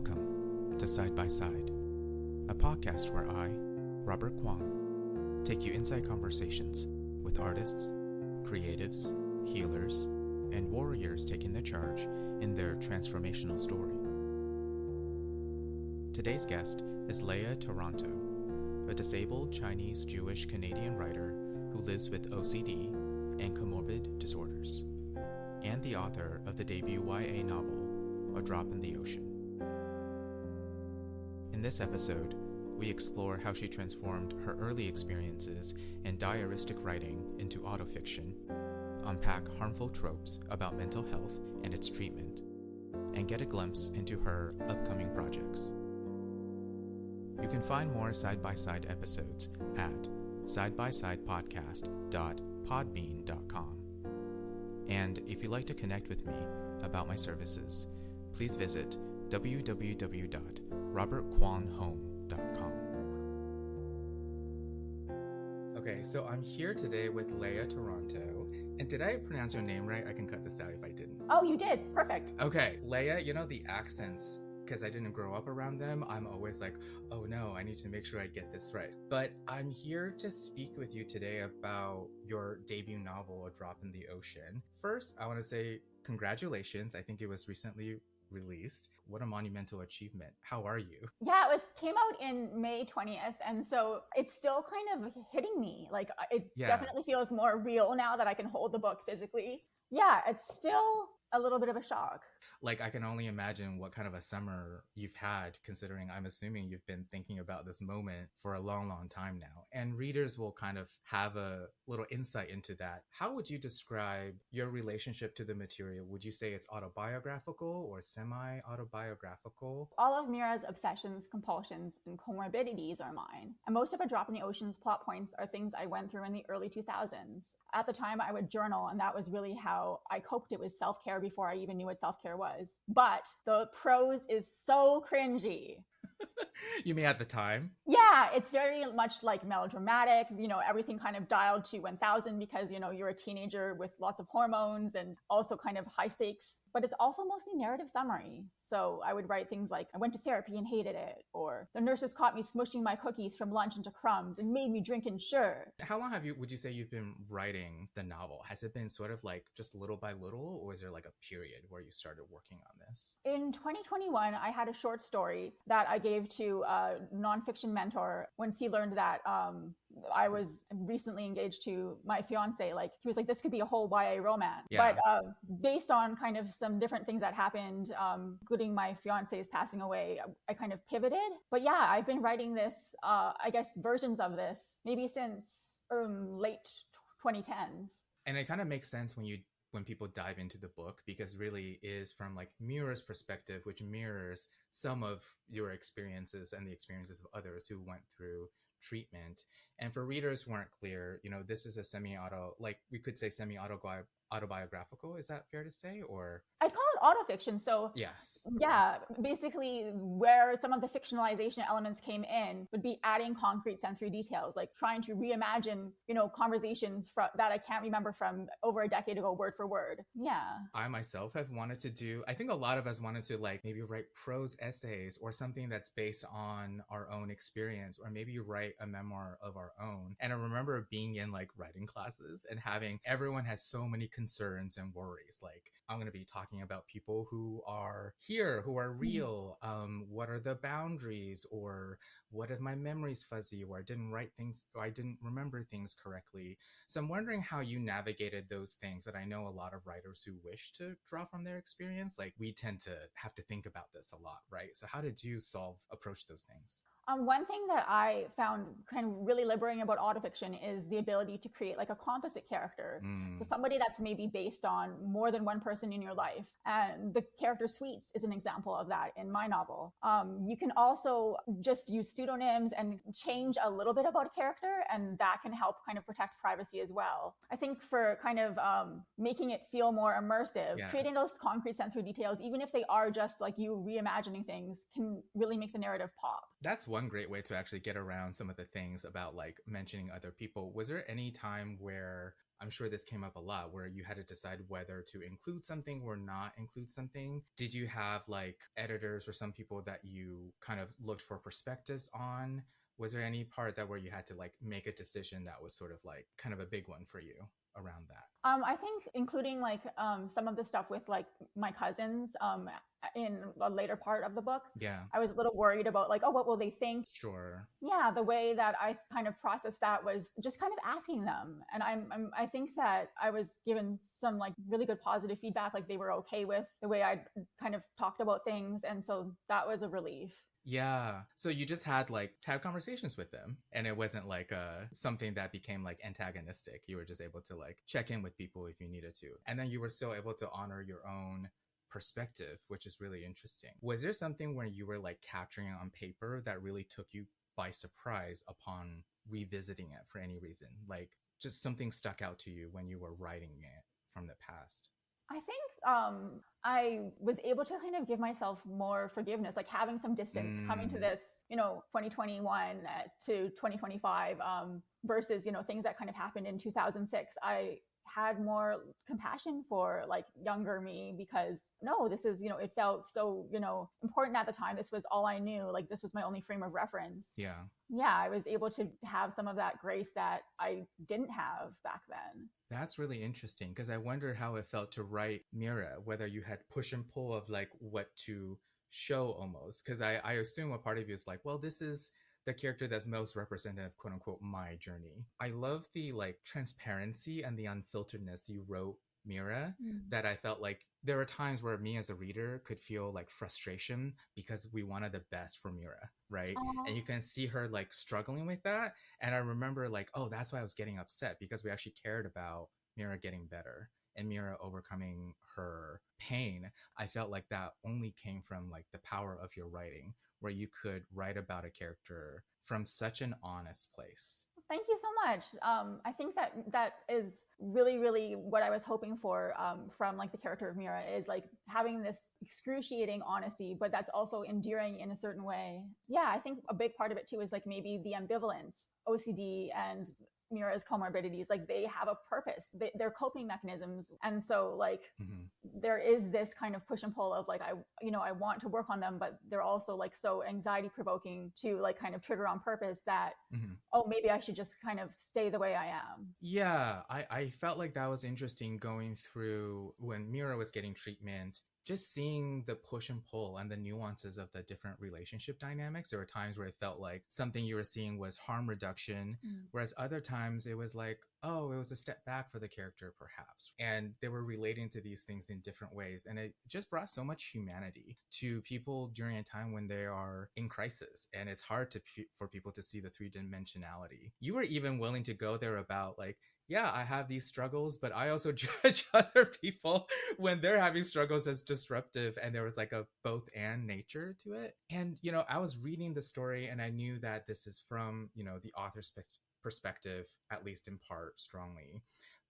Welcome to Side by Side, a podcast where I, Robert Kuang, take you inside conversations with artists, creatives, healers, and warriors taking the charge in their transformational story. Today's guest is Léa Taranto, a disabled Chinese Jewish Canadian writer who lives with OCD and comorbid disorders, and the author of the debut YA novel, A Drop in the Ocean. In this episode, we explore how she transformed her early experiences in diaristic writing into autofiction, unpack harmful tropes about mental health and its treatment, and get a glimpse into her upcoming projects. You can find more side-by-side episodes at sidebysidepodcast.podbean.com. And if you'd like to connect with me about my services, please visit www.robertquanhome.com. Okay, so I'm here today with Léa Taranto. And did I pronounce your name right? I can cut this out if I didn't. Oh, you did. Perfect. Okay, Léa, you know the accents, because I didn't grow up around them, I'm always like, oh no, I need to make sure I get this right. But I'm here to speak with you today about your debut novel, A Drop in the Ocean. First, I want to say congratulations. I think it was recently released. What a monumental achievement. How are you? Yeah, it came out in May 20th. And so it's still kind of hitting me. Like it definitely feels more real now that I can hold the book physically. Yeah, it's still a little bit of a shock. Like, I can only imagine what kind of a summer you've had, considering I'm assuming you've been thinking about this moment for a long, long time now. And readers will kind of have a little insight into that. How would you describe your relationship to the material? Would you say it's autobiographical or semi-autobiographical? All of Mira's obsessions, compulsions, and comorbidities are mine. And most of A Drop in the Ocean's plot points are things I went through in the early 2000s. At the time, I would journal, and that was really how I coped. It was self-care before I even knew what self-care was. But the prose is so cringy. You mean at the time? Yeah, it's very much like melodramatic, everything kind of dialed to 1000 because, you're a teenager with lots of hormones and also kind of high stakes, but it's also mostly narrative summary. So I would write things like, I went to therapy and hated it, or the nurses caught me smushing my cookies from lunch into crumbs and made me drink Ensure. How long would you say you've been writing the novel? Has it been sort of like just little by little, or is there like a period where you started working on this? In 2021, I had a short story that I gave to a nonfiction mentor when he learned that I was recently engaged to my fiance. Like, he was like, this could be a whole YA romance. Yeah. But based on kind of some different things that happened, including my fiance's passing away, I kind of pivoted. But yeah, I've been writing this, versions of this, maybe since late 2010s. And it kind of makes sense when people dive into the book, because really is from like Mira's perspective, which mirrors some of your experiences and the experiences of others who went through treatment. And for readers who aren't clear, this is a we could say semi-autobiographical. Is that fair to say? Or I'd call it autofiction. So yes. Yeah, basically where some of the fictionalization elements came in would be adding concrete sensory details, like trying to reimagine, conversations that I can't remember from over a decade ago, word for word. Yeah. I myself have wanted to I think a lot of us wanted to maybe write prose essays or something that's based on our own experience, or maybe write a memoir of our own. And I remember being in writing classes and everyone has so many concerns and worries. Like, I'm going to be talking about people who are here, who are real. What are the boundaries? Or what if my memory's fuzzy, or I didn't write things, or I didn't remember things correctly? So I'm wondering how you navigated those things that I know a lot of writers who wish to draw from their experience. Like, we tend to have to think about this a lot, right? So how did you approach those things? One thing that I found kind of really liberating about autofiction is the ability to create like a composite character. So somebody that's maybe based on more than one person in your life. And the character Sweets is an example of that in my novel. You can also just use pseudonyms and change a little bit about a character, and that can help kind of protect privacy as well. I think for kind of making it feel more immersive, creating those concrete sensory details, even if they are just like you reimagining things, can really make the narrative pop. That's one great way to actually get around some of the things about like mentioning other people. Was there any time where, I'm sure this came up a lot, where you had to decide whether to include something or not include something? Did you have like editors or some people that you kind of looked for perspectives on? Was there any part that where you had to like make a decision that was sort of like kind of a big one for you around that? I think including like some of the stuff with like my cousins in a later part of the book, Yeah, I was a little worried about like, oh, what will they think? sure. Yeah, the way that I kind of processed that was just kind of asking them, and I think that I was given some like really good positive feedback, like they were okay with the way I kind of talked about things, and so that was a relief. Yeah. So you just had like had conversations with them and it wasn't like something that became like antagonistic. You were just able to like check in with people if you needed to. And then you were still able to honor your own perspective, which is really interesting. Was there something where you were like capturing it on paper that really took you by surprise upon revisiting it for any reason? Like just something stuck out to you when you were writing it from the past? I think I was able to kind of give myself more forgiveness, like having some distance coming to Mm, this, 2021 to 2025 versus, things that kind of happened in 2006. I had more compassion for like younger me because no, this is, it felt so, important at the time. This was all I knew. Like this was my only frame of reference. yeah. Yeah, I was able to have some of that grace that I didn't have back then. That's really interesting because I wonder how it felt to write Mira, whether you had push and pull of like what to show almost. Because I assume a part of you is like, well, this is the character that's most representative, quote unquote, my journey. I love the like transparency and the unfilteredness you wrote Mira, Mm. that I felt like there were times where me as a reader could feel like frustration because we wanted the best for Mira, right? And you Oh, can see her like struggling with that. And I remember like, oh, that's why I was getting upset because we actually cared about Mira getting better and Mira overcoming her pain. I felt like that only came from like the power of your writing, where you could write about a character from such an honest place. thank you so much. I think that that is really, really what I was hoping for from like the character of Mira is like having this excruciating honesty, but that's also endearing in a certain way. Yeah, I think a big part of it too is like maybe the ambivalence, OCD, and Mira's comorbidities. Like they have a purpose. They're coping mechanisms, and so like Mm-hmm. there is this kind of push and pull of like I want to work on them, but they're also like so anxiety provoking to like kind of trigger on purpose that Mm-hmm. oh, maybe I should just kind of stay the way I am. Yeah, I felt like that was interesting going through when Mira was getting treatment, just seeing the push and pull and the nuances of the different relationship dynamics. There were times where it felt like something you were seeing was harm reduction, Mm. whereas other times it was like, oh, it was a step back for the character, perhaps. And they were relating to these things in different ways. And it just brought so much humanity to people during a time when they are in crisis. And it's hard for people to see the three dimensionality. You were even willing to go there about like, yeah, I have these struggles, but I also judge other people when they're having struggles as disruptive. And there was like a both and nature to it. And, I was reading the story and I knew that this is from, the author's perspective, at least in part, strongly.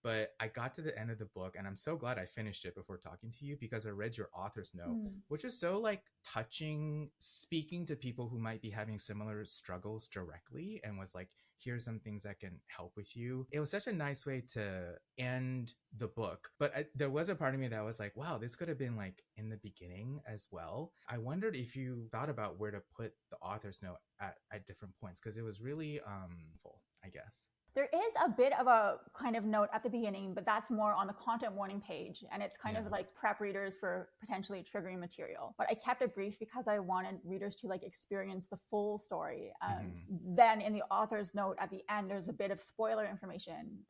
But I got to the end of the book and I'm so glad I finished it before talking to you because I read your author's note, Mm. which is so like touching, speaking to people who might be having similar struggles directly, and was like, here's some things that can help with you. It was such a nice way to end the book. But there was a part of me that was like, wow, this could have been like in the beginning as well. I wondered if you thought about where to put the author's note at different points because it was really full, I guess. There is a bit of a kind of note at the beginning, but that's more on the content warning page. And it's kind Yeah. of like prep readers for potentially triggering material. But I kept it brief because I wanted readers to like experience the full story. Mm-hmm. Then in the author's note at the end, there's a bit of spoiler information,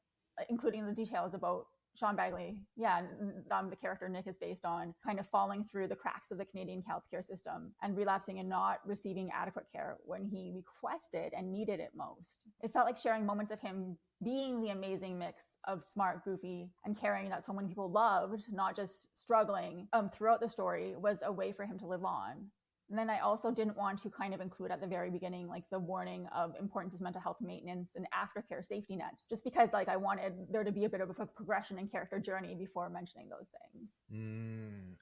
including the details about Sean Bagley, yeah, the character Nick is based on, kind of falling through the cracks of the Canadian healthcare system and relapsing and not receiving adequate care when he requested and needed it most. It felt like sharing moments of him being the amazing mix of smart, goofy, and caring that so many people loved, not just struggling throughout the story, was a way for him to live on. And then I also didn't want to kind of include at the very beginning, like the warning of importance of mental health maintenance and aftercare safety nets, just because like I wanted there to be a bit of a progression in character journey before mentioning those things.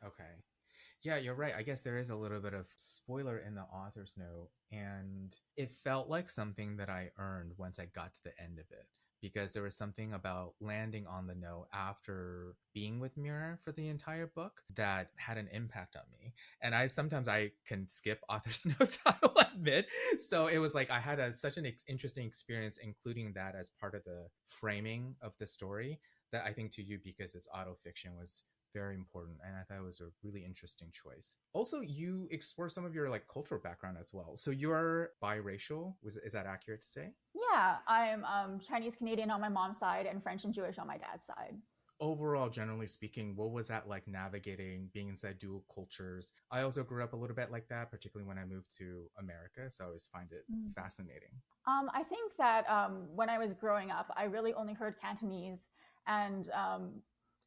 Okay. Yeah, you're right. I guess there is a little bit of spoiler in the author's note, and it felt like something that I earned once I got to the end of it. Because there was something about landing on the note after being with Mira for the entire book that had an impact on me. And I sometimes I can skip author's notes, I will admit. So it was like I had such an interesting experience, including that as part of the framing of the story. That I think to you, because it's autofiction, was very important, and I thought it was a really interesting choice. Also, you explore some of your like cultural background as well, so you're biracial. Is that accurate to say? Yeah, I'm Chinese Canadian on my mom's side and French and Jewish on my dad's side. Overall, generally speaking, what was that like navigating being inside dual cultures? I also grew up a little bit like that, particularly when I moved to America, so I always find it Mm. fascinating. I think that when I was growing up, I really only heard Cantonese and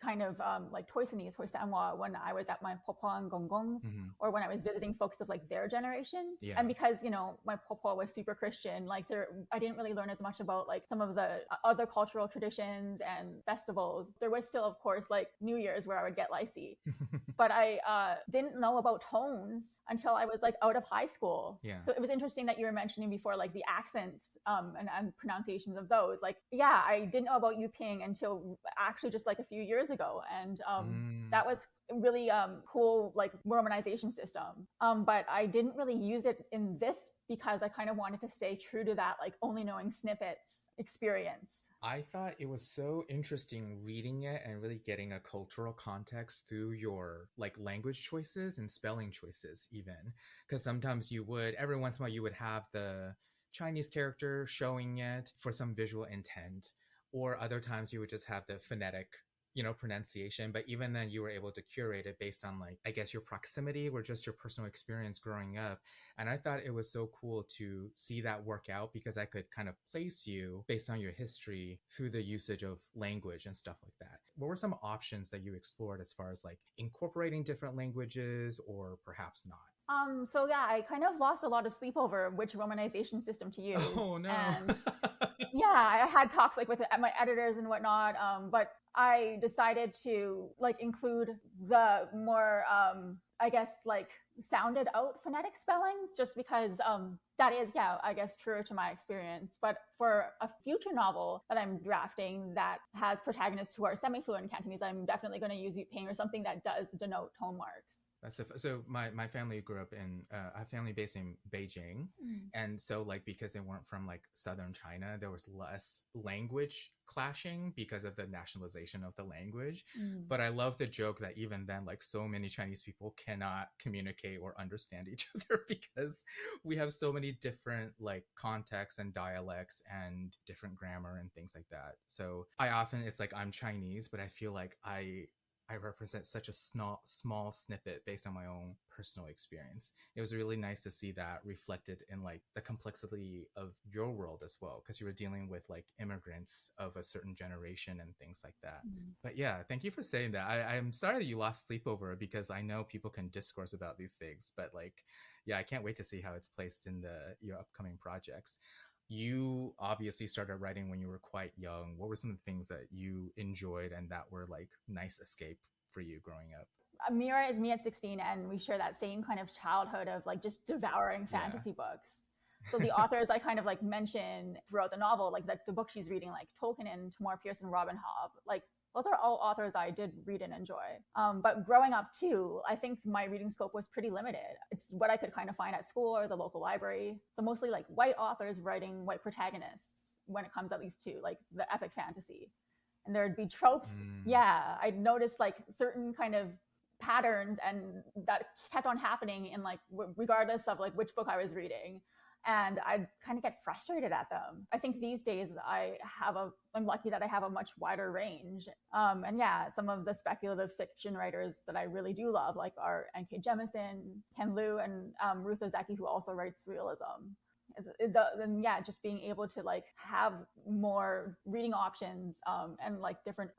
kind of like Toisanese, Hoisanwa, when I was at my Papa and Gongongs, Hmm. or when I was visiting folks of like their generation. Yeah. And because, you know, my Papa was super Christian, like there, I didn't really learn as much about like some of the other cultural traditions and festivals. There was still, of course, like New Year's where I would get lychee, but I didn't know about tones until I was like out of high school. Yeah. So it was interesting that you were mentioning before, like the accents and pronunciations of those. Like, yeah, I didn't know about Yuping until actually just like a few years ago, and Mm. that was really cool, like romanization system. But I didn't really use it in this because I kind of wanted to stay true to that, like only knowing snippets experience. I thought it was so interesting reading it and really getting a cultural context through your like language choices and spelling choices, even. Because sometimes you would, every once in a while, you would have the Chinese character showing it for some visual intent, or other times you would just have the phonetic, pronunciation. But even then, you were able to curate it based on, like, I guess your proximity or just your personal experience growing up. And I thought it was so cool to see that work out because I could kind of place you based on your history through the usage of language and stuff like that. What were some options that you explored as far as like incorporating different languages or perhaps not? So yeah, I kind of lost a lot of sleep over which romanization system to use. Oh no. And yeah, I had talks like with my editors and whatnot, but I decided to like include the more I guess like sounded out phonetic spellings, just because that is, yeah, I guess truer to my experience. But for a future novel that I'm drafting that has protagonists who are semi-fluent in Cantonese, I'm definitely going to use Yuping or something that does denote tone marks. So my family grew up in a family based in Beijing, Mm. and so like because they weren't from like southern China, there was less language clashing because of the nationalization of the language. Mm. But I love the joke that even then, like so many Chinese people cannot communicate or understand each other because we have so many different like contexts and dialects and different grammar and things like that. So I often it's like I'm Chinese, but I feel like I represent such a small snippet based on my own personal experience. It was really nice to see that reflected in like the complexity of your world as well, because you were dealing with like immigrants of a certain generation and things like that. Mm. But yeah, thank you for saying that. I'm sorry that you lost sleep over it because I know people can discourse about these things, but like, yeah, I can't wait to see how it's placed in the your upcoming projects. You obviously started writing when you were quite young. What were some of the things that you enjoyed and that were like nice escape for you growing up? Mira is me at 16, and we share that same kind of childhood of like just devouring Yeah. fantasy books. So the authors I kind of like mention throughout the novel, like the book she's reading, like Tolkien and Tamora Pierce and Robin Hobb, like those are all authors I did read and enjoy. But growing up too, I think my reading scope was pretty limited. It's what I could kind of find at school or the local library. So mostly like white authors writing white protagonists when it comes at least to like the epic fantasy. And there'd be tropes. Mm. Yeah, I'd notice like certain kind of patterns, and that kept on happening in like regardless of like which book I was reading, and I'd kind of get frustrated at them. I think these days I'm lucky that I have a much wider range. And yeah, some of the speculative fiction writers that I really do love, like, are N.K. Jemisin, Ken Liu, and Ruth Ozeki, who also writes realism. And yeah, just being able to like have more reading options, and like different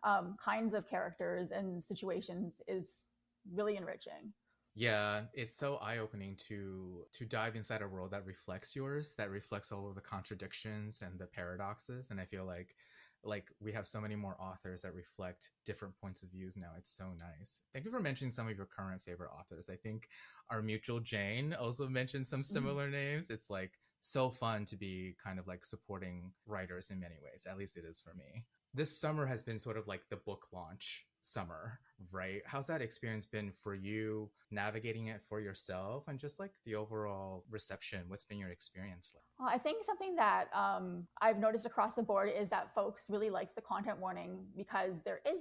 kinds of characters and situations is really enriching. Yeah, it's so eye-opening to dive inside a world that reflects yours, that reflects all of the contradictions and the paradoxes. And I feel like like we have so many more authors that reflect different points of views now. It's so nice. Thank you for mentioning some of your current favorite authors. I think our mutual Jane also mentioned some similar names. It's like so fun to be kind of like supporting writers in many ways. At least it is for me. This summer has been sort of like the book launch summer, right? How's that experience been for you, navigating it for yourself, and just like the overall reception? What's been your experience like? Well, I think something that I've noticed across the board is that folks really like the content warning because there is,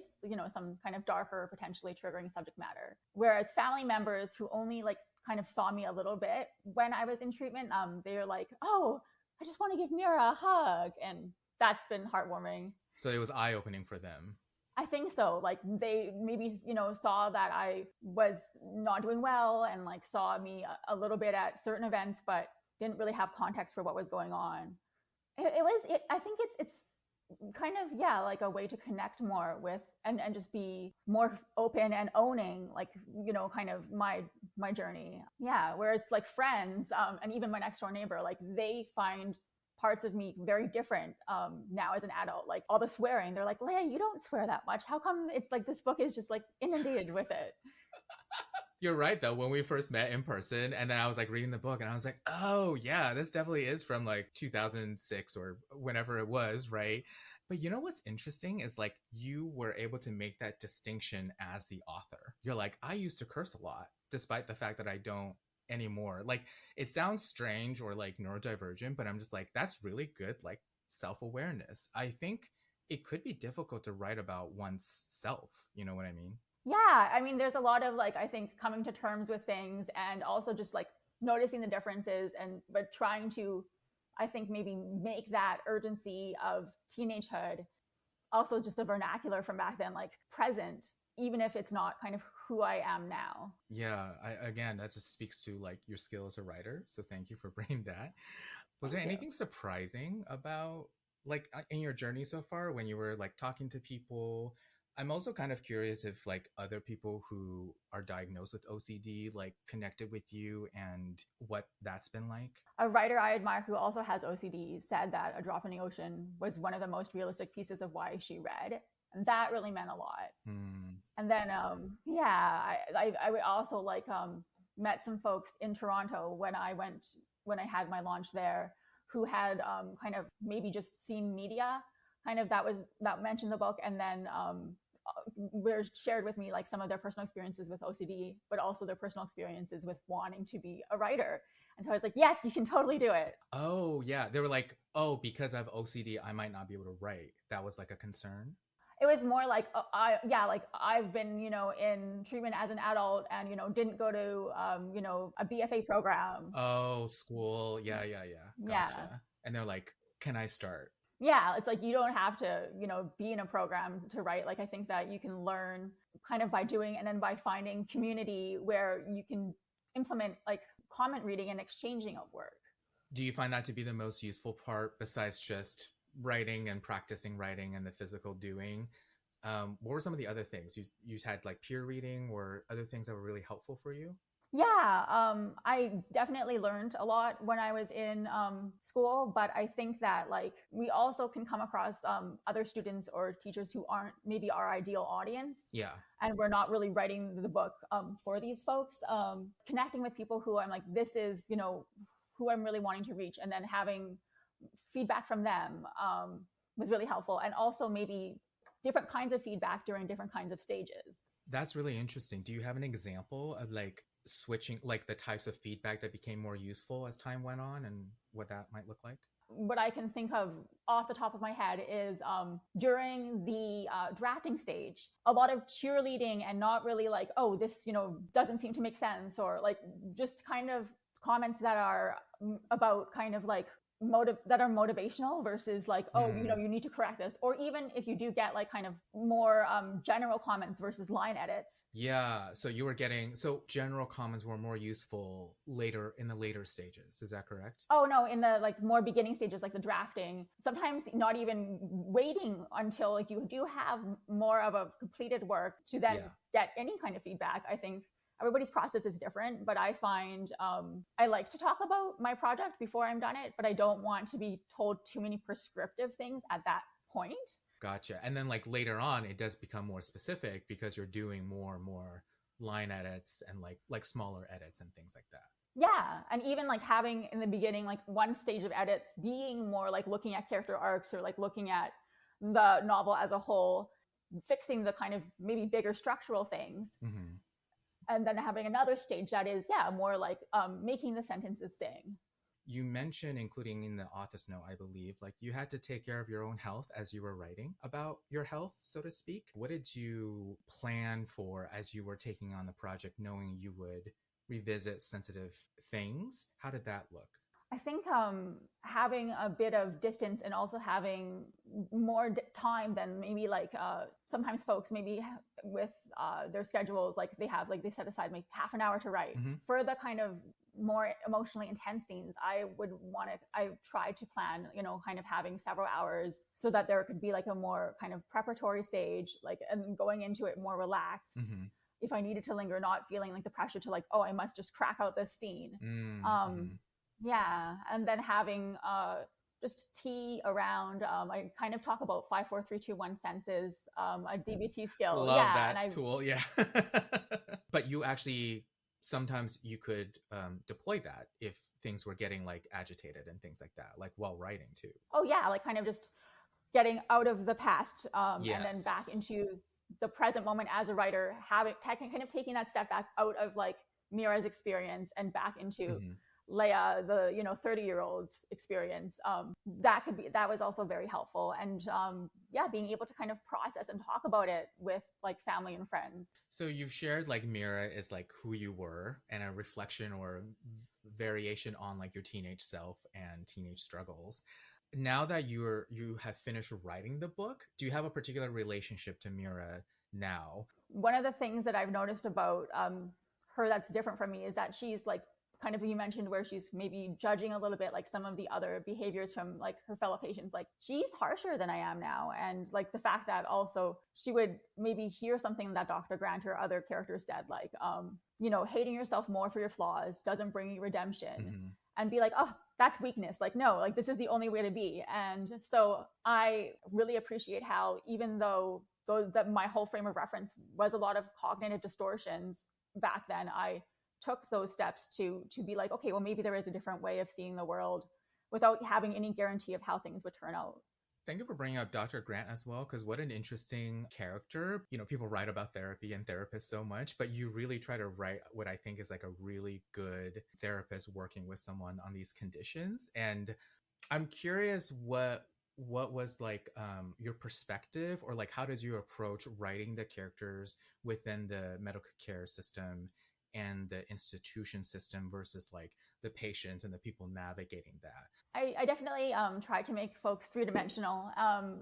some kind of darker, potentially triggering subject matter. Whereas family members who only like kind of saw me a little bit when I was in treatment, they were like, "Oh, I just want to give Mira a hug," and that's been heartwarming. So it was eye-opening for them. I think so. Like they maybe, saw that I was not doing well and like saw me a little bit at certain events, but didn't really have context for what was going on. I think it's kind of, yeah, like a way to connect more with and just be more open and owning like, kind of my journey. Yeah. Whereas like friends, and even my next door neighbor, like they find parts of me very different now as an adult. Like all the swearing, they're like, "Léa, you don't swear that much. How come it's like this book is just like inundated with it?" You're right though, when we first met in person and then I was like reading the book and I was like, oh yeah, this definitely is from like 2006 or whenever it was, right? But you know what's interesting is like you were able to make that distinction as the author. You're like, I used to curse a lot despite the fact that I don't anymore. Like it sounds strange or like neurodivergent, but I'm just like, that's really good like self-awareness. I think it could be difficult to write about one's self, you know what I mean? Yeah, I mean, there's a lot of like, I think coming to terms with things and also just like noticing the differences but trying to, I think maybe make that urgency of teenagehood, also just the vernacular from back then, like present, even if it's not kind of who I am now. Yeah, again, that just speaks to like your skill as a writer. So thank you for bringing that. Was there Thank you. anything surprising about like in your journey so far when you were like talking to people? I'm also kind of curious if like other people who are diagnosed with OCD like connected with you and what that's been like. A writer I admire who also has OCD said that A Drop in the Ocean was one of the most realistic pieces of YA she read. And that really meant a lot. And then, I would also like met some folks in Toronto when I had my launch there, who had kind of maybe just seen media, kind of that mentioned the book, and then were shared with me like some of their personal experiences with OCD, but also their personal experiences with wanting to be a writer. And so I was like, yes, you can totally do it. Oh yeah, they were like, oh, because I have OCD, I might not be able to write. That was like a concern. It was more like I've been in treatment as an adult and didn't go to a BFA program. Oh, school. Yeah, yeah, yeah. Gotcha. Yeah. And they're like, can I start? Yeah, it's like you don't have to be in a program to write. Like I think that you can learn kind of by doing and then by finding community where you can implement like comment reading and exchanging of work. Do you find that to be the most useful part besides just writing and practicing writing and the physical doing? What were some of the other things you had, like peer reading or other things that were really helpful for you? Yeah, I definitely learned a lot when I was in school, but I think that like we also can come across other students or teachers who aren't maybe our ideal audience. Yeah. And we're not really writing the book for these folks. Connecting with people who I'm like, this is, who I'm really wanting to reach, and then having feedback from them was really helpful. And also maybe different kinds of feedback during different kinds of stages. That's really interesting. Do you have an example of like switching, like the types of feedback that became more useful as time went on and what that might look like? What I can think of off the top of my head is during the drafting stage, a lot of cheerleading and not really like, oh, this, doesn't seem to make sense, or like just kind of comments that are about kind of like that are motivational versus like, oh, you need to correct this. Or even if you do get like kind of more general comments versus line edits. Yeah. So you were getting, so general comments were more useful later in the later stages. Is that correct? Oh no, in the like more beginning stages, like the drafting, sometimes not even waiting until like you do have more of a completed work to then get any kind of feedback. I think everybody's process is different, but I find I like to talk about my project before I'm done it, but I don't want to be told too many prescriptive things at that point. Gotcha. And then like later on, it does become more specific because you're doing more and more line edits and like smaller edits and things like that. Yeah, and even like having in the beginning like one stage of edits being more like looking at character arcs or like looking at the novel as a whole, fixing the kind of maybe bigger structural things, Mm-hmm. and then having another stage that is, yeah, more like making the sentences sing. You mentioned, including in the author's note, I believe, like you had to take care of your own health as you were writing about your health, so to speak. What did you plan for as you were taking on the project, knowing you would revisit sensitive things? How did that look? I think having a bit of distance and also having more time than maybe like sometimes folks maybe with their schedules, like they set aside like half an hour to write. Mm-hmm. For the kind of more emotionally intense scenes, I tried to plan, kind of having several hours so that there could be like a more kind of preparatory stage, like, and going into it more relaxed. Mm-hmm. If I needed to linger, not feeling like the pressure to like, oh, I must just crack out this scene. Mm-hmm. Yeah, and then having just tea around. I kind of talk about 5, 4, 3, 2, 1 senses, a DBT skill. Love Yeah, and that I tool. Yeah. But you actually sometimes you could deploy that if things were getting like agitated and things like that, like while writing too. oh yeah, like kind of just getting out of the past and then back Yes. into the present moment as a writer, having kind of taking that step back out of like Mira's experience and back into Mm-hmm. Léa, the 30-year-old's experience. That was also very helpful, and yeah, being able to kind of process and talk about it with like family and friends. So you've shared like Mira is like who you were and a reflection or variation on like your teenage self and teenage struggles. Now that you have finished writing the book, do you have a particular relationship to Mira now? One of the things that I've noticed about her that's different from me is that she's like kind of, you mentioned where she's maybe judging a little bit like some of the other behaviors from like her fellow patients. Like she's harsher than I am now, and like the fact that also she would maybe hear something that Dr. Grant or other characters said, like hating yourself more for your flaws doesn't bring you redemption, Mm-hmm. and be like, oh, that's weakness. Like, no, like this is the only way to be. And so I really appreciate how, even though that my whole frame of reference was a lot of cognitive distortions back then, I took those steps to be like, okay, well, maybe there is a different way of seeing the world without having any guarantee of how things would turn out. Thank you for bringing up Dr. Grant as well, because what an interesting character. People write about therapy and therapists so much, but you really try to write what I think is like a really good therapist working with someone on these conditions. And I'm curious what was like your perspective, or like how did you approach writing the characters within the medical care system and the institution system versus like the patients and the people navigating that? I definitely try to make folks three-dimensional.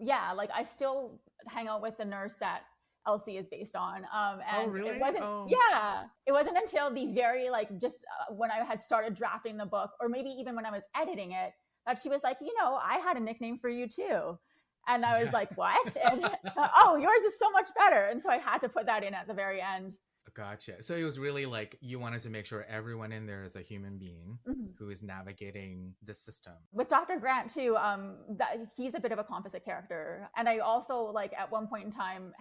Yeah, like I still hang out with the nurse that Elsie is based on. Oh, And it really? wasn't, Oh, yeah, it wasn't until the very, like, just when I had started drafting the book, or maybe even when I was editing it, that she was like, I had a nickname for you too. And I was yeah. like, what? And oh, yours is so much better. And so I had to put that in at the very end. Gotcha. So it was really like you wanted to make sure everyone in there is a human being Mhm. who is navigating the system. With Dr. Grant too, that he's a bit of a composite character, and I also like at one point in time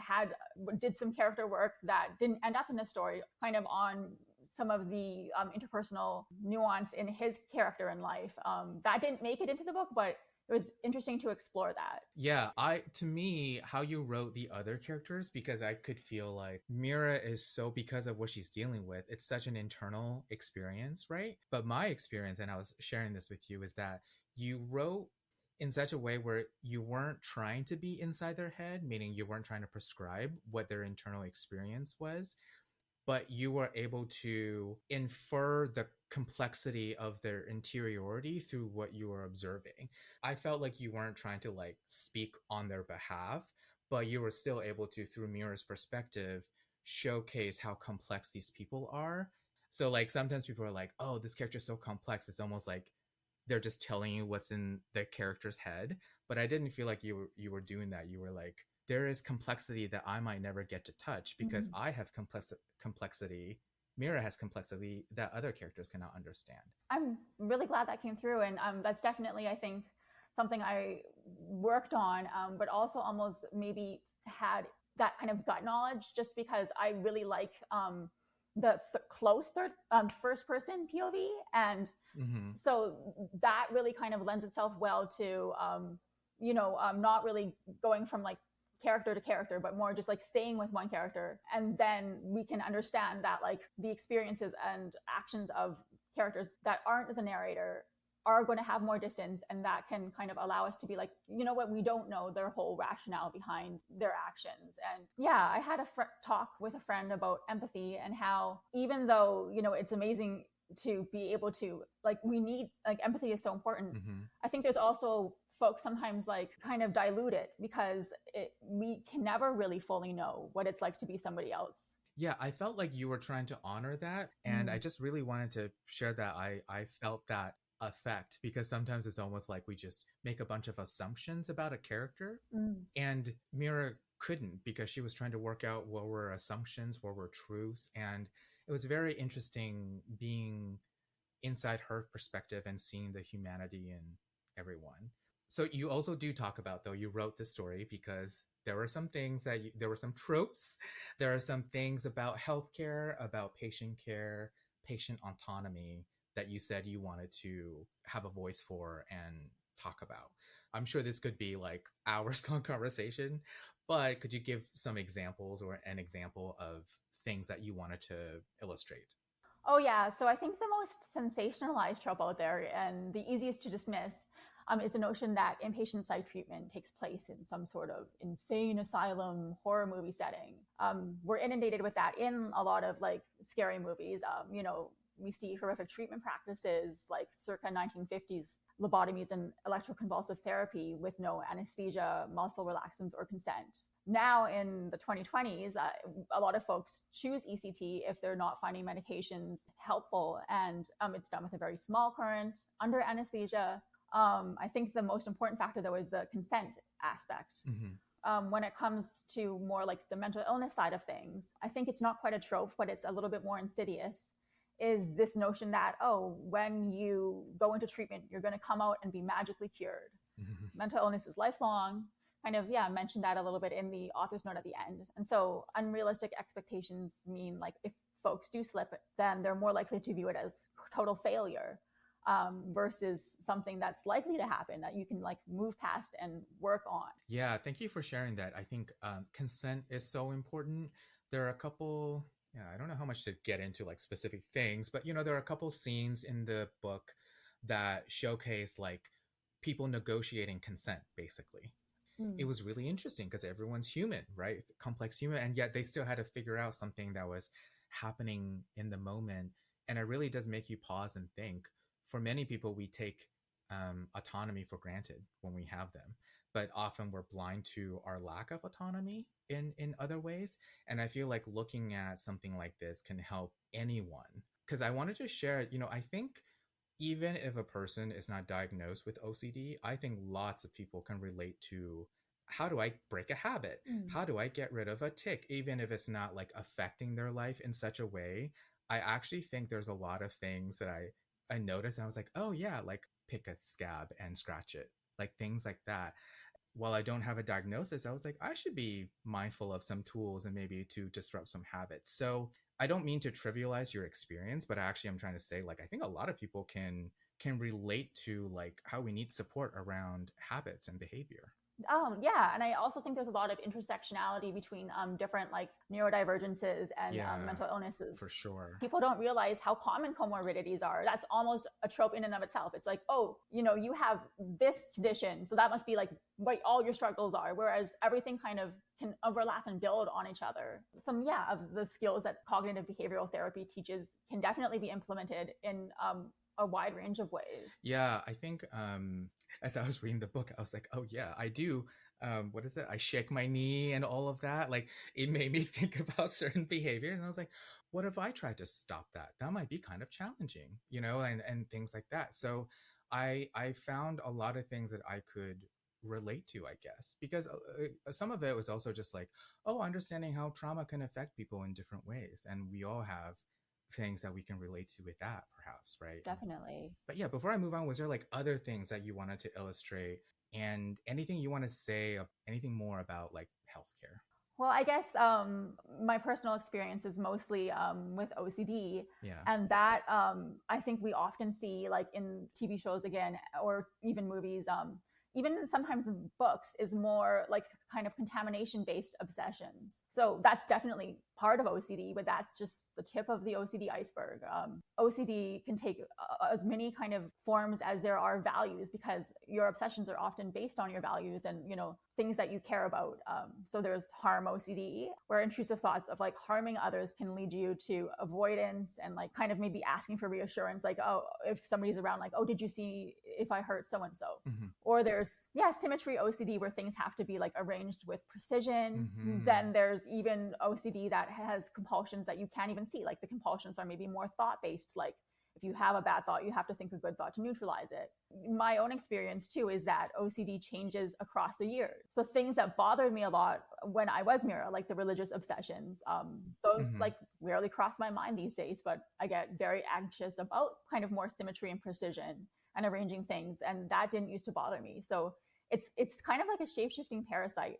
did some character work that didn't end up in the story, kind of on some of the interpersonal nuance in his character in life. That didn't make it into the book, but it was interesting to explore that. Yeah, to me, how you wrote the other characters, because I could feel like Mira is so, because of what she's dealing with, it's such an internal experience, right? But my experience, and I was sharing this with you, is that you wrote in such a way where you weren't trying to be inside their head, meaning you weren't trying to prescribe what their internal experience was, but you were able to infer the complexity of their interiority through what you were observing. I felt like you weren't trying to like speak on their behalf, but you were still able to, through Mira's perspective, showcase how complex these people are. So like sometimes people are like, oh, this character is so complex. It's almost like they're just telling you what's in the character's head. But I didn't feel like you were doing that. You were like, there is complexity that I might never get to touch because Mhm. I have complexity. Mira has complexity that other characters cannot understand. I'm really glad that came through, and that's definitely, I think, something I worked on, but also almost maybe had that kind of gut knowledge, just because I really like close first person POV, and Mm-hmm. so that really kind of lends itself well to not really going from like character to character, but more just like staying with one character, and then we can understand that like the experiences and actions of characters that aren't the narrator are going to have more distance, and that can kind of allow us to be like, you know what, we don't know their whole rationale behind their actions. And yeah, I had a talk with a friend about empathy, and how even though it's amazing to be able to like, we need like empathy is so important. Mm-hmm. I think there's also folks sometimes like kind of dilute it, because we can never really fully know what it's like to be somebody else. Yeah, I felt like you were trying to honor that. And I Mm. just really wanted to share that I felt that effect, because sometimes it's almost like we just make a bunch of assumptions about a character. Mm. And Mira couldn't, because she was trying to work out what were assumptions, what were truths. And it was very interesting being inside her perspective and seeing the humanity in everyone. So you also do talk about, though, you wrote this story because there were some things there were some tropes, there are some things about healthcare, about patient care, patient autonomy that you said you wanted to have a voice for and talk about. I'm sure this could be like hours long conversation, but could you give some examples or an example of things that you wanted to illustrate? Oh yeah, so I think the most sensationalized trope out there, and the easiest to dismiss, is the notion that inpatient psych treatment takes place in some sort of insane asylum horror movie setting. We're inundated with that in a lot of like scary movies. We see horrific treatment practices like circa 1950s lobotomies and electroconvulsive therapy with no anesthesia, muscle relaxants, or consent. Now in the 2020s, a lot of folks choose ECT if they're not finding medications helpful, and it's done with a very small current under anesthesia. I think the most important factor, though, is the consent aspect. Mm-hmm. When it comes to more like the mental illness side of things, I think it's not quite a trope, but it's a little bit more insidious. Is this notion that, oh, when you go into treatment, you're going to come out and be magically cured. Mm-hmm. Mental illness is lifelong. Kind of, yeah, mentioned that a little bit in the author's note at the end. And so unrealistic expectations mean like if folks do slip, then they're more likely to view it as total failure, versus something that's likely to happen that you can like move past and work on. Yeah, thank you for sharing that. I think consent is so important. There are a couple, yeah, I don't know how much to get into like specific things, but there are a couple scenes in the book that showcase like people negotiating consent, basically. It Mm. was really interesting because everyone's human, right? Complex human, and yet they still had to figure out something that was happening in the moment. And it really does make you pause and think. For many people, we take autonomy for granted when we have them, but often we're blind to our lack of autonomy in other ways. And I feel like looking at something like this can help anyone. Because I wanted to share, I think even if a person is not diagnosed with OCD, I think lots of people can relate to, how do I break a habit? Mm. How do I get rid of a tick? Even if it's not like affecting their life in such a way, I actually think there's a lot of things that I noticed, and I was like, oh yeah, like pick a scab and scratch it, like things like that. While I don't have a diagnosis, I was like, I should be mindful of some tools and maybe to disrupt some habits. So I don't mean to trivialize your experience, but actually I'm trying to say, like, I think a lot of people can relate to like how we need support around habits and behavior. Yeah, and I also think there's a lot of intersectionality between different like neurodivergences and Yeah, mental for illnesses. sure. People don't realize how common comorbidities are. That's almost a trope in and of itself. It's like, oh, you have this condition, so that must be like what all your struggles are. Whereas everything kind of can overlap and build on each other. Some, yeah, of the skills that cognitive behavioral therapy teaches can definitely be implemented in a wide range of ways. Yeah, I think as I was reading the book, I was like, oh yeah, I do. What is it? I shake my knee and all of that. Like it made me think about certain behaviors, and I was like, what if I tried to stop that? That might be kind of challenging, and things like that. So I found a lot of things that I could relate to, I guess, because some of it was also just like, oh, understanding how trauma can affect people in different ways, and we all have things that we can relate to with that, perhaps, right? Definitely. But yeah, before I move on, was there like other things that you wanted to illustrate, and anything you want to say, anything more about like healthcare? Well, I guess my personal experience is mostly with OCD, Yeah. and that I think we often see like in TV shows again, or even movies, even sometimes in books, is more like kind of contamination based obsessions. So that's definitely part of OCD, but that's just the tip of the OCD iceberg. OCD can take as many kind of forms as there are values, because your obsessions are often based on your values and, you know, things that you care about. So there's harm OCD, where intrusive thoughts of like harming others can lead you to avoidance and like kind of maybe asking for reassurance, like, oh, if somebody's around, like, oh, did you see if I hurt so and so? Or there's, yeah, symmetry OCD, where things have to be like arranged with precision. Then there's even OCD that has compulsions that you can't even see. Like the compulsions are maybe more thought based, like if you have a bad thought, you have to think a good thought to neutralize it. My own experience too is that OCD changes across the years. So things that bothered me a lot when I was Mira, like the religious obsessions, those like rarely cross my mind these days, but I get very anxious about kind of more symmetry and precision and arranging things, and that didn't used to bother me. So it's kind of like a shape-shifting parasite.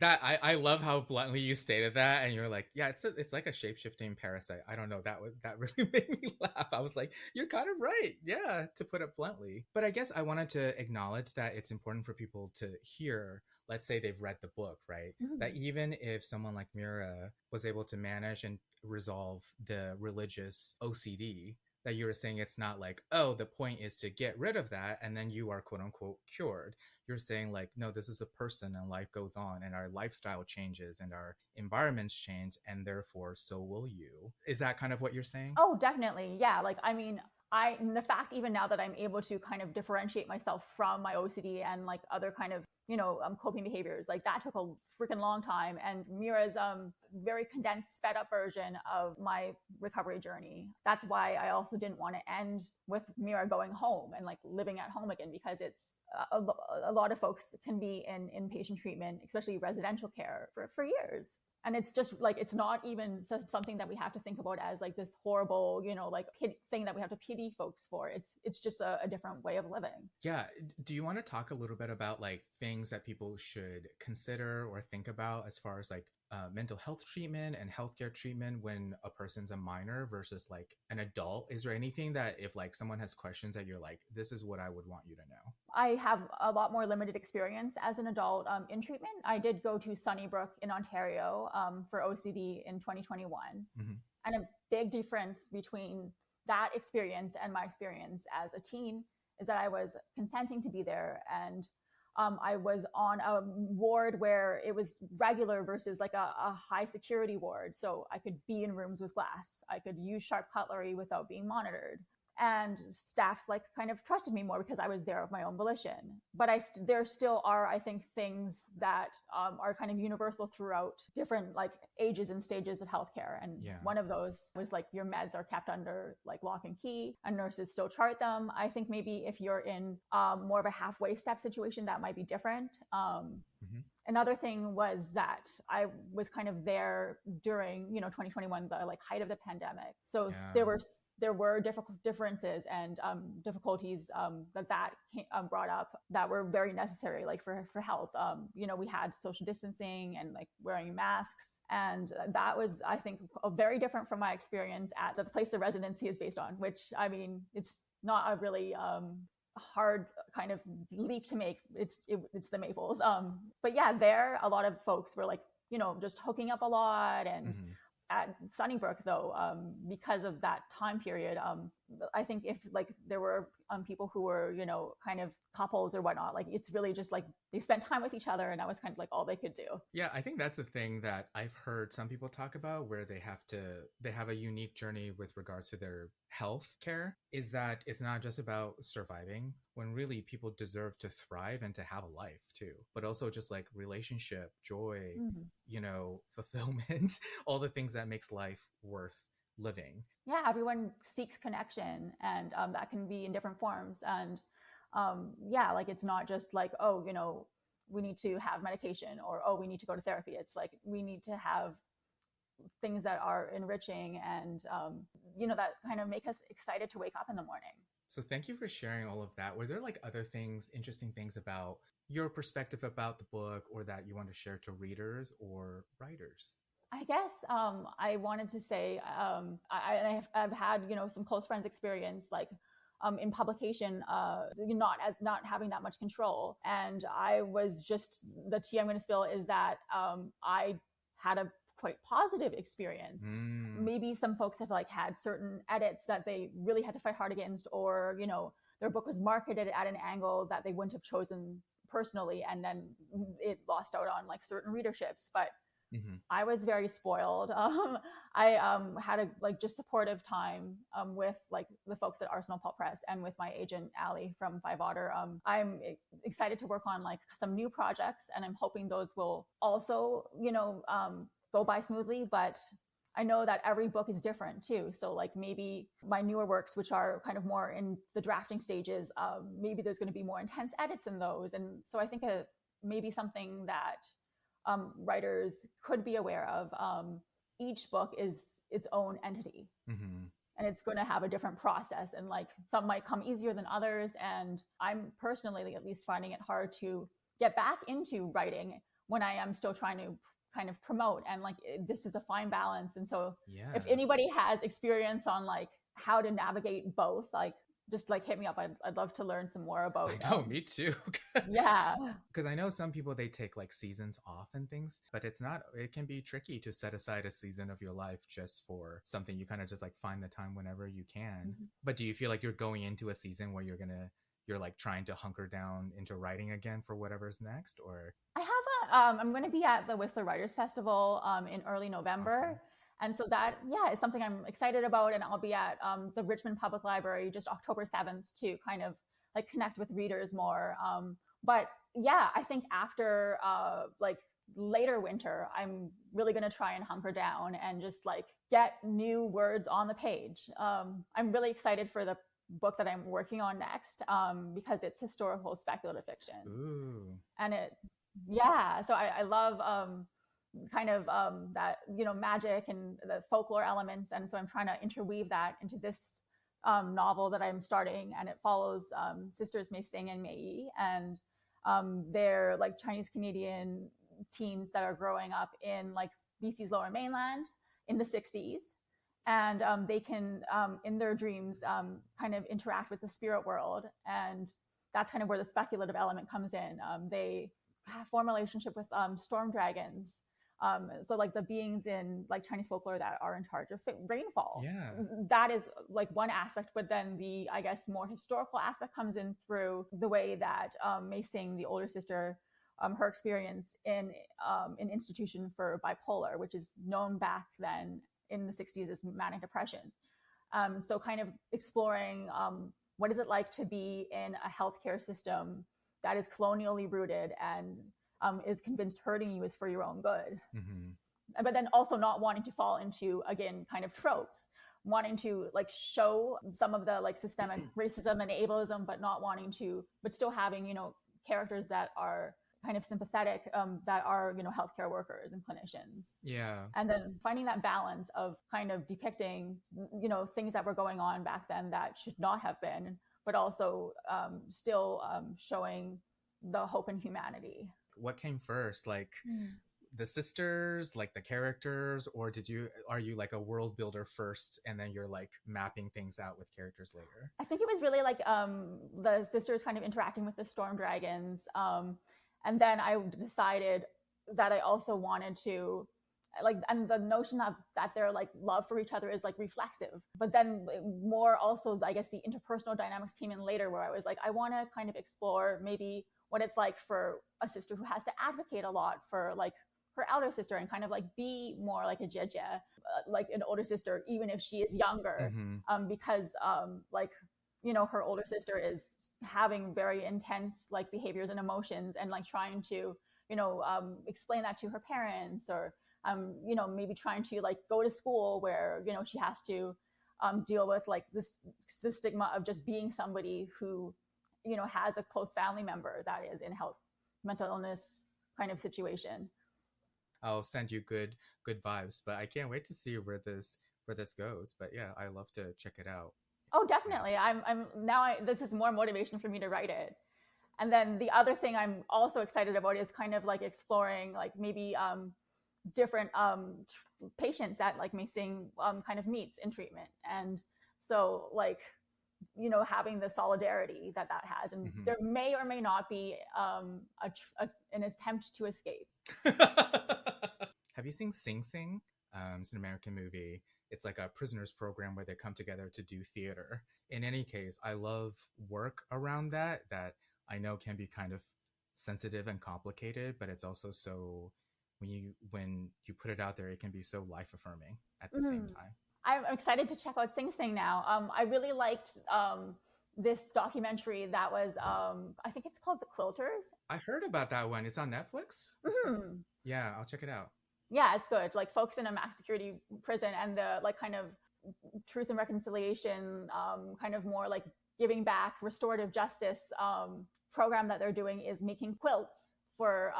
That I love how bluntly you stated that, and you're like, yeah, it's like a shape-shifting parasite. I don't know, that really made me laugh. I was like, you're kind of right, yeah, to put it bluntly. But I guess I wanted to acknowledge that it's important for people to hear, let's say they've read the book, right? That even if someone like Mira was able to manage and resolve the religious OCD, that you were saying it's not like, oh, the point is to get rid of that and then you are quote unquote cured. You're saying like, no, this is a person and life goes on and our lifestyle changes and our environments change, and therefore so will you. Is that kind of what you're saying? Oh, definitely. Yeah. Like, I mean, the fact even now that I'm able to kind of differentiate myself from my OCD and like other kind of, you know, coping behaviors, like that took a freaking long time. And Mira's very condensed, sped up version of my recovery journey. That's why I also didn't want to end with Mira going home and like living at home again, because it's a lot of folks can be in inpatient treatment, especially residential care, for years. And it's just like, it's not even something that we have to think about as like this horrible, you know, like thing that we have to pity folks for. It's just a different way of living. Yeah. Do you want to talk a little bit about like things that people should consider or think about as far as like mental health treatment and healthcare treatment when a person's a minor versus like an adult? Is there anything that if like someone has questions that you're like, this is what I would want you to know? I have a lot more limited experience as an adult in treatment. I did go to Sunnybrook in Ontario for OCD in 2021. And a big difference between that experience and my experience as a teen is that I was consenting to be there, and I was on a ward where it was regular versus like a high security ward. So I could be in rooms with glass. I could use sharp cutlery without being monitored. And staff like kind of trusted me more because I was there of my own volition. But there still are, I think, things that are kind of universal throughout different like ages and stages of healthcare. And one of those was like your meds are kept under like lock and key, and nurses still chart them. I think maybe if you're in more of a halfway step situation, that might be different. Another thing was that I was kind of there during, you know, 2021, the like height of the pandemic. So there were differences and difficulties that brought up that were very necessary, like for health. You know, we had social distancing and like wearing masks, and that was, I think, very different from my experience at the place the residency is based on. Which, I mean, it's not a really hard kind of leap to make. It's the Maples. But yeah, there a lot of folks were like, you know, just hooking up a lot. And at Sunnybrook though, because of that time period, I think if like there were people who were, you know, kind of couples or whatnot, like it's really just like they spent time with each other, and that was kind of like all they could do. Yeah, I think that's a thing that I've heard some people talk about, where they have a unique journey with regards to their health care, is that it's not just about surviving, when really people deserve to thrive and to have a life too, but also just like relationship, joy, you know, fulfillment, all the things that makes life worth living. Yeah, everyone seeks connection, and that can be in different forms. And yeah, like it's not just like, oh, you know, we need to have medication, or oh, we need to go to therapy. It's like we need to have things that are enriching and, that kind of make us excited to wake up in the morning. So thank you for sharing all of that. Were there like other things, interesting things about your perspective about the book or that you want to share to readers or writers? I guess I wanted to say I've had some close friends experience like in publication, not having that much control, and I was just the tea I'm going to spill is that I had a quite positive experience. Maybe some folks have like had certain edits that they really had to fight hard against, or their book was marketed at an angle that they wouldn't have chosen personally, and then it lost out on like certain readerships, but I was very spoiled. I had a like just supportive time with like the folks at Arsenal Pulp Press and with my agent Ali from Five Otter. I'm excited to work on like some new projects, and I'm hoping those will also go by smoothly. But I know that every book is different too. So like maybe my newer works, which are kind of more in the drafting stages, maybe there's going to be more intense edits in those, and so I think maybe something that writers could be aware of. Each book is its own entity, and it's going to have a different process, and like some might come easier than others. And I'm personally at least finding it hard to get back into writing when I am still trying to kind of promote, and like this is a fine balance. And so if anybody has experience on like how to navigate both, like just like hit me up. I'd love to learn some more about. I know, me too. Yeah. Because I know some people, they take like seasons off and things, but it can be tricky to set aside a season of your life just for something. You kind of just like find the time whenever you can. But do you feel like you're going into a season where you're like trying to hunker down into writing again for whatever's next? Or I have I'm going to be at the Whistler Writers Festival in early November. Awesome. And so that, is something I'm excited about. And I'll be at the Richmond Public Library just October 7th to kind of like connect with readers more. But yeah, I think after like later winter, I'm really going to try and hunker down and just like get new words on the page. I'm really excited for the book that I'm working on next because it's historical speculative fiction. Ooh. And so I love kind of that magic and the folklore elements, and so I'm trying to interweave that into this novel that I'm starting, and it follows sisters Mei Sing and Mei Yi, and they're like Chinese Canadian teens that are growing up in like BC's Lower Mainland in the 60s, and they can in their dreams kind of interact with the spirit world, and that's kind of where the speculative element comes in. They form a relationship with storm dragons. So like the beings in like Chinese folklore that are in charge of rainfall. Yeah. That is like one aspect, but then the, I guess, more historical aspect comes in through the way that Mei Sing, the older sister, her experience in an institution for bipolar, which is known back then in the 60s as manic depression. So kind of exploring what is it like to be in a healthcare system that is colonially rooted and is convinced hurting you is for your own good. But then also not wanting to fall into, again, kind of tropes, wanting to like show some of the like systemic racism and ableism, but still having, characters that are kind of sympathetic, that are, healthcare workers and clinicians. Yeah. And then finding that balance of kind of depicting, things that were going on back then that should not have been, but also still showing the hope and humanity. What came first, like the sisters, like the characters, or are you like a world builder first and then you're like mapping things out with characters later? I think it was really like the sisters kind of interacting with the storm dragons, and then I decided that I also wanted to like, and the notion that their like love for each other is like reflexive, but then more also, I guess, the interpersonal dynamics came in later, where I was like, I want to kind of explore maybe what it's like for a sister who has to advocate a lot for like her elder sister and kind of like be more like a jejje, like an older sister, even if she is younger, because like, her older sister is having very intense like behaviors and emotions, and like trying to, explain that to her parents, or, maybe trying to like go to school where, she has to deal with like this stigma of just being somebody who, has a close family member that is in mental illness kind of situation. I'll send you good vibes. But I can't wait to see where this goes. But yeah, I love to check it out. Oh, definitely. I'm now. This is more motivation for me to write it. And then the other thing I'm also excited about is kind of like exploring like maybe different patients that like missing kind of meets in treatment. And so like, you know, having the solidarity that that has. And there may or may not be an attempt to escape. Have you seen Sing Sing? It's an American movie. It's like a prisoners program where they come together to do theater. In any case, I love work around that I know can be kind of sensitive and complicated, but it's also so when you put it out there, it can be so life affirming at the same time. I'm excited to check out Sing Sing now. I really liked this documentary that was, I think it's called The Quilters. I heard about that one. It's on Netflix? Yeah, I'll check it out. Yeah, it's good. Like folks in a max security prison and the like kind of truth and reconciliation, kind of more like giving back restorative justice program that they're doing is making quilts for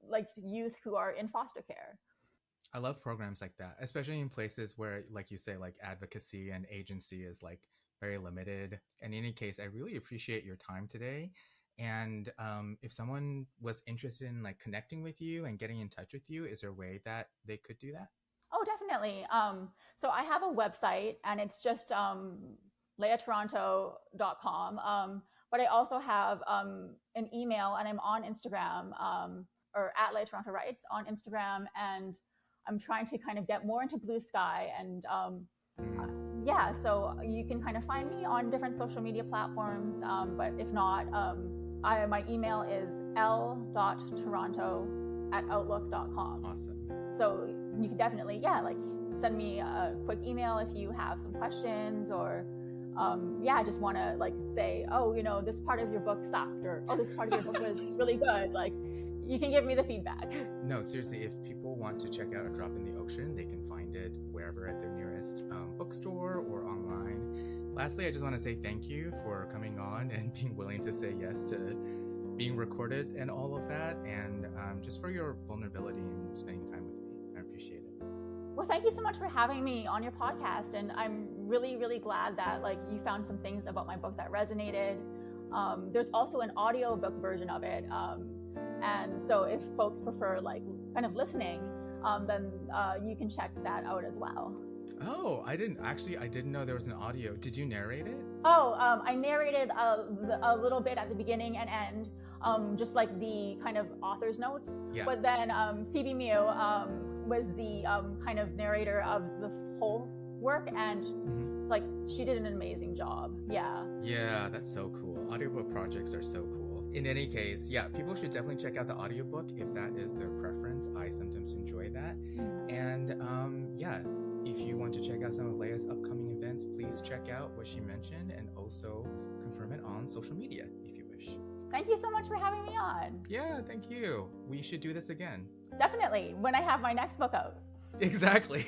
like youth who are in foster care. I love programs like that, especially in places where, like you say, like advocacy and agency is like very limited. In any case, I really appreciate your time today. And if someone was interested in like connecting with you and getting in touch with you, is there a way that they could do that? Oh, definitely. So I have a website and it's just leataranto.com. But I also have an email and I'm on Instagram or at Léa Taranto Writes on Instagram. And I'm trying to kind of get more into Blue Sky. And yeah, so you can kind of find me on different social media platforms. But if not, my email is l.taranto@outlook.com. Awesome. So you can definitely, yeah, like send me a quick email if you have some questions or yeah, I just want to like say, oh, you know, this part of your book sucked, or oh, this part of your book was really good. Like, you can give me the feedback. No, seriously, if people want to check out A Drop in the Ocean, they can find it wherever at their nearest bookstore or online. Lastly, I just want to say thank you for coming on and being willing to say yes to being recorded and all of that, and just for your vulnerability and spending time with me. I appreciate it. Well, thank you so much for having me on your podcast, and I'm really, really glad that like you found some things about my book that resonated. There's also an audiobook version of it, and so if folks prefer like kind of listening, then you can check that out as well. Oh, I didn't know there was an audio. Did you narrate it? Oh, I narrated a little bit at the beginning and end, just like the kind of author's notes. Yeah. But then Phoebe Mew was the kind of narrator of the whole work, and like she did an amazing job. Yeah. Yeah, that's so cool. Audiobook projects are so cool. In any case, yeah, people should definitely check out the audiobook if that is their preference. I sometimes enjoy that. And yeah, if you want to check out some of Léa's upcoming events, please check out what she mentioned and also confirm it on social media if you wish. Thank you so much for having me on. Yeah, thank you. We should do this again. Definitely, when I have my next book out. Exactly.